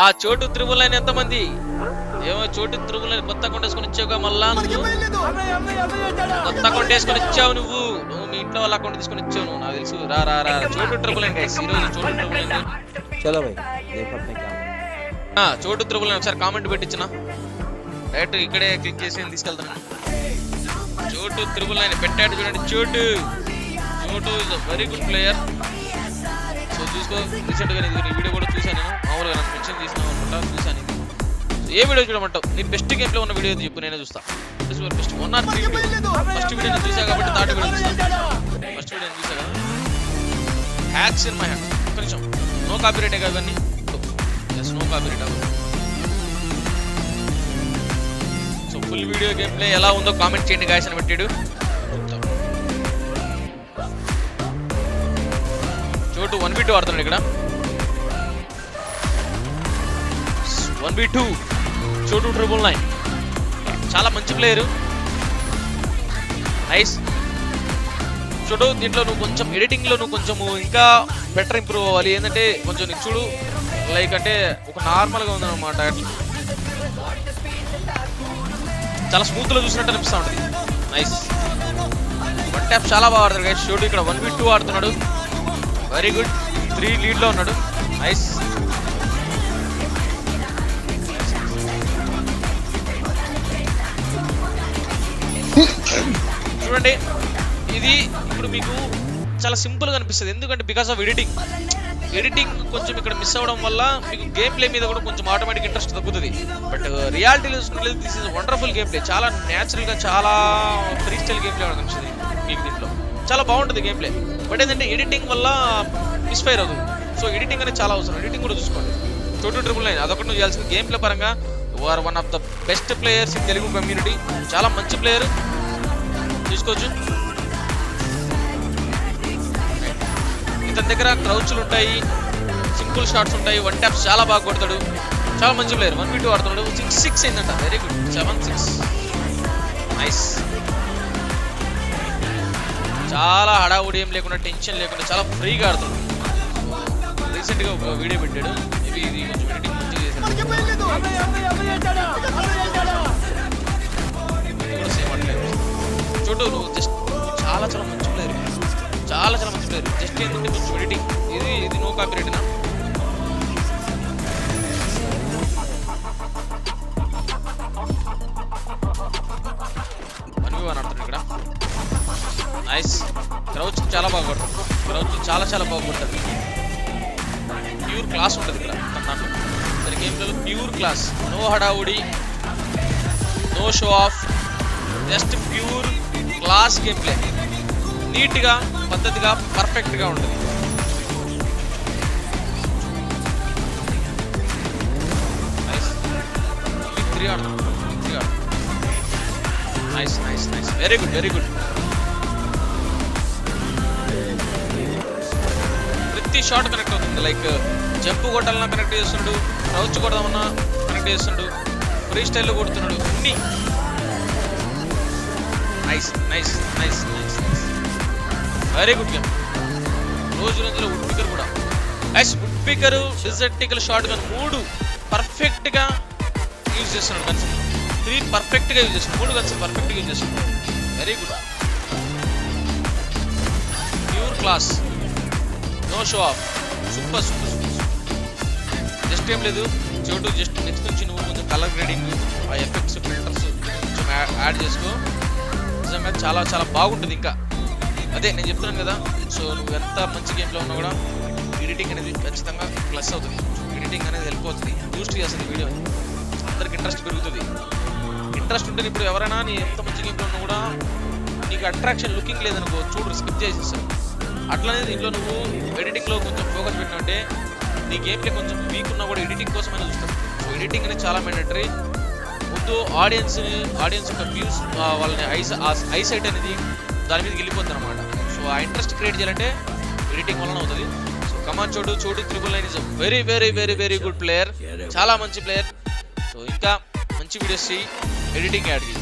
ఆ చోటు త్రిబుల్ ఎంతమంది? ఏమో చోటు త్రిబుల్ కొత్త అకౌంట్ వేసుకొని ఇచ్చావుగా, మళ్ళా నువ్వు కొత్త అకౌంట్ వేసుకొని ఇచ్చావు. నువ్వు మీ ఇంట్లో వాళ్ళ అకౌంట్ తీసుకొని ఇచ్చావు నువ్వు, నాకు తెలుసు. రా రా రా చోటు ట్రిబుల్ గైస్, ఈరోజు చోటు ట్రిబుల్ చలో భాయ్ देखो अपने क्या చోటు త్రిబుల్ ఒకసారి కామెంట్ పెట్టించిన డైరెక్ట్ ఇక్కడే క్లిక్ చేసి నేను తీసుకెళ్తాను. చోటు త్రిబుల్ పెట్టాడు చూడండి. చోటు is very good player. So చూసుకో, రీసెంట్గా ఈ వీడియో కూడా చూసాను నేను. మామూలుగా నాకు మెన్షన్ చేసినావు అనుకుంటా, చూసాను. ఏ వీడియో చూడమంటావు? నీ బెస్ట్ గేమ్ లో ఉన్న వీడియో చెప్పు, నేనే చూస్తా. బెస్ట్ 1 or 3 ఫస్ట్ వీడియో నేను చూసా కాబట్టి థర్డ్ వీడియో చూస్తాను. ఫస్ట్ వీడియో నేను చూసా కదా. Hacks in my hand. ఒక్క నిమిషం, నో కాపీరైట్ కదా ఇవన్నీ. ఎస్, నో కాపీరైట్ అవ్వదు. So full video game play ఎలా ఉందో కామెంట్ చేయండి గాయస్ అని పెట్టాడు. చోటు 1v2 ఆడుతున్నాడు ఇక్కడ. 1v2 చోటు 999 చాలా మంచి ప్లేయర్. నైస్ చోటు. దీంట్లో నువ్వు కొంచెం ఎడిటింగ్ లో నువ్వు కొంచెం ఇంకా బెటర్ ఇంప్రూవ్ అవ్వాలి. ఏంటంటే కొంచెం నీకు చూడు లైక్ అంటే ఒక నార్మల్ గా ఉందన్నమాట. చాలా స్మూత్ లో చూసినట్టు అనిపిస్తా ఉంటుంది. నైస్. 1 ట్యాప్ చాలా బాగా ఆడతాడు గైస్. చోటు ఇక్కడ 1v2 ఆడుతున్నాడు. Very good. 3 లీడ్ లో ఉన్నాడు. నైస్. చూడండి, ఇది ఇప్పుడు మీకు చాలా సింపుల్ గా అనిపిస్తుంది. ఎందుకంటే బికాస్ ఆఫ్ ఎడిటింగ్ కొంచెం ఇక్కడ మిస్ అవ్వడం వల్ల మీకు గేమ్ ప్లే మీద కూడా కొంచెం ఆటోమేటిక్ ఇంట్రెస్ట్ తగ్గుతుంది. బట్ రియాలిటీలో చూసుకుంటే this is wonderful game play. చాలా న్యాచురల్ గా, చాలా ఫ్రీ స్టైల్ గేమ్ ప్లే అనిపిస్తుంది మీకు. దీంట్లో చాలా బాగుంటుంది గేమ్ ప్లే. బట్ ఏంటంటే ఎడిటింగ్ వల్ల మిస్ఫైర్ అవుతుంది. సో ఎడిటింగ్ అనేది చాలా అవసరం. ఎడిటింగ్ కూడా చూసుకోండి. చోటు 999 అదొకటి నువ్వు చేయాల్సింది. గేమ్ ప్లే పరంగా you are one of the best players in Telugu community. చాలా మంచి ప్లేయర్, చూసుకోవచ్చు. ఇతని దగ్గర క్రౌచ్లు ఉంటాయి, సింపుల్ షాట్స్ ఉంటాయి, 1 ట్యాప్స్ చాలా బాగా కొడతాడు. చాలా మంచి ప్లేయర్. 1v2 ఆడుతున్నాడు. 6 అయిందంట. Very good. 7-6. నైస్. చాలా హడావుడి ఏం లేకుండా, టెన్షన్ లేకుండా చాలా ఫ్రీగా ఆడుతున్నాడు. రీసెంట్గా ఒక వీడియో పెట్టాడు. మేబీ ఇది కొంచెం ఎడిటింగ్ మంచిగా చేశాడు. చోటు నువ్వు జస్ట్ చాలా మంచి ప్లేయర్. చాలా మంచి ప్లేయర్. జస్ట్ ఏంటంటే కొంచెం ఎడిటింగ్. ఇది నో కాపీరైట్నా? ఆడుతున్నాడు ఇక్కడ. నైస్. క్రౌచ్ చాలా బాగా కొడతాడు. క్రౌచ్ చాలా బాగా కొడతాడు. ప్యూర్ క్లాస్ ఉంటుంది ఇక్కడ దాంట్లో. దాని గేమ్లలో ప్యూర్ క్లాస్. నో హడావుడి, no show off, just pure class game play. నీట్గా, పద్ధతిగా, పర్ఫెక్ట్గా ఉంటుంది. నైస్. 3 ఆడుతున్నాడు. నైస్. Very good. ప్రతి షాట్ కనెక్ట్ అవుతుంది. లైక్ జంప్ కొట్టాలన్నా కనెక్ట్ చేస్తున్నాడు, క్రౌచ్ కొడదామన్నా కనెక్ట్ చేస్తున్నాడు, ఫ్రీ స్టైల్లో కొడుతున్నాడు. అన్ని నైస్. Very good game. రోజులో వుడ్ పికర్ కూడా. Woodpecker, desert eagle shotgun 3 perfect గా యూజ్ చేస్తున్నాడు. గన్స్ 3 పర్ఫెక్ట్ గా యూజ్ చేస్తున్నాడు. 3 గన్స్ పర్ఫెక్ట్ గా యూజ్ చేస్తున్నాడు. Very good. Pure class, no show off. Super. Just ఏం లేదు చోటు. జస్ట్ నెక్స్ట్ నుంచి నువ్వు కొంచెం కలర్ గ్రేడింగ్, ఆ ఎఫెక్ట్స్, ఫిల్టర్స్ కొంచెం యాడ్ చేసుకో. నిజంగా చాలా బాగుంటుంది. ఇంకా అదే నేను చెప్తున్నాను కదా. సో నువ్వు ఎంత మంచి గేమ్లో ఉన్నా కూడా ఎడిటింగ్ అనేది ఖచ్చితంగా ప్లస్ అవుతుంది. ఎడిటింగ్ అనేది హెల్ప్ అవుతుంది, బూస్ట్ చేస్తుంది వీడియో. అందరికి ఇంట్రెస్ట్ పెరుగుతుంది. ఇంట్రెస్ట్ ఉంటే ఇప్పుడు ఎవరైనా నీ ఎంత మంచి గేమ్లో ఉన్నా కూడా నీకు అట్రాక్షన్ లుకింగ్ లేదనుకో, చూడు స్కిప్ చేసేస్తావు. అట్లనే దీంట్లో నువ్వు ఎడిటింగ్లో కొంచెం ఫోకస్ పెట్టినట్టే నీ గేమ్ ప్లే కొంచెం వీక్ ఉన్నా కూడా ఎడిటింగ్ కోసమైనా చూస్తావు. సో ఎడిటింగ్ అనేది చాలా మ్యాండేటరీ. ముందు ఆడియన్స్ యొక్క వ్యూస్, వాళ్ళని ఐసైట్ అనేది దాని మీదకి వెళ్ళిపోతుంది అనమాట. సో ఆ ఇంట్రెస్ట్ క్రియేట్ చేయాలంటే ఎడిటింగ్ వలన అవుతుంది. సో కమాన్ చోటు 999 ఇస్ వెరీ గుడ్ ప్లేయర్. చాలా మంచి ప్లేయర్. సో ఇంకా మంచి వీడియోస్ ఎడిటింగ్ యాడ్ చేయి.